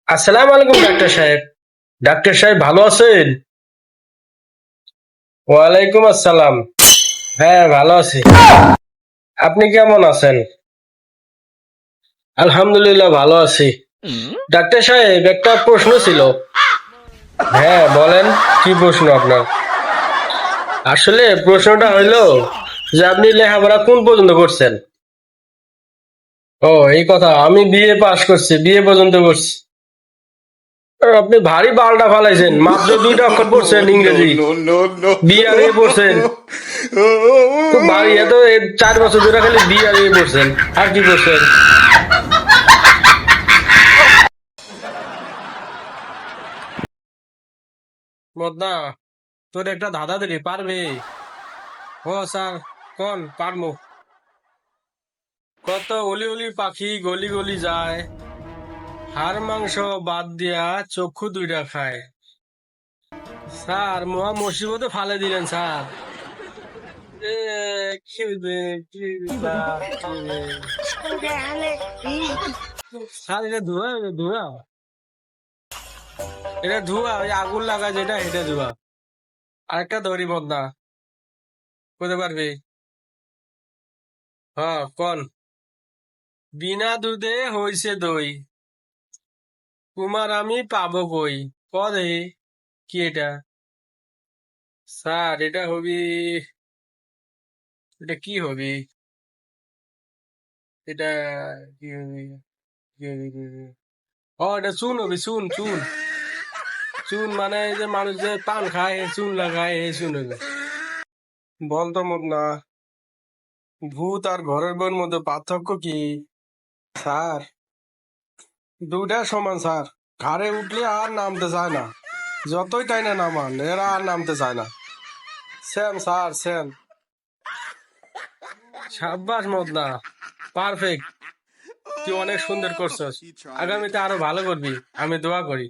আসসালামু আলাইকুম ডাক্তার সাহেব। ডাক্তার সাহেব ভালো আছেন? ওয়ালাইকুম আসসালাম। হ্যাঁ, ভালো আছি। আপনি কেমন আছেন? আলহামদুলিল্লাহ ভালো আছি। ডাক্তার সাহেব, একটা প্রশ্ন ছিল। হ্যাঁ, বলেন, কি প্রশ্ন আপনার? আসলে প্রশ্নটা হইলো যে আপনি লেখাপড়া কোন পর্যন্ত করছেন? ও, এই কথা। আমি বিএ পাস করছি, বিএ পর্যন্ত করছি। আপনি ভারী বালটা ফালাইছেন, মাত্র দুইটা অক্ষর পড়ছেন ইংরেজি। no, no, no, বি আর এ পড়ছেন। খুব ভারী, এত 4 বছর ধরে খালি বি আর এ পড়ছেন। আর কি পড়ছেন? মদনা, তোর একটা ধাঁধা দিলি, পারবে? ও স্যার, কোন পারমু। কত অলি অলি পাখি গলি গলি যায়, হাড় মাংস বাদ দিয়া চক্ষু দুইটা খায়। স্যার, মহা মুসিবতে ফালে দিলেন স্যার। এ, কি হইবে, কি হইবে স্যার, কি হইবে? স্যার, এটা ধোঁয়া, এটা ধোঁয়া। এটা ধোঁয়া, ওই আগুন লাগা যেটা, এটা ধোঁয়া। আরেকটা ধরি বদনা, করতে পারবি? হ্যাঁ, কোন? বিনা দুধে হইছে দই, কুমার আমি পাবো কই? পদে, কি এটা? স্যার, এটা হবি, এটা কি হবি? এটা কি হবি, কি হবি, কি হবি? ও, এটা চুন হবি, চুন, চুন। চুন মানে এই যে মানুষ যে পান খায়, এ চুন লাগায়, এই চুন হবি। বলতো মত না, ভূত আর ঘরের বউয়ের মধ্যে পার্থক্য কি? স্যার, দুইটা সমান স্যার। ঘাড়ে উঠলে আর নামতে চায় না, যতই তাই না নামান, এরা আর নামতে চায় না। Same sir, same. সাব্বাস মদনা, পারফেক্ট। তুই অনেক সুন্দর করছস। He tried it. আগামীতে আরো ভালো করবি, আমি দোয়া করি।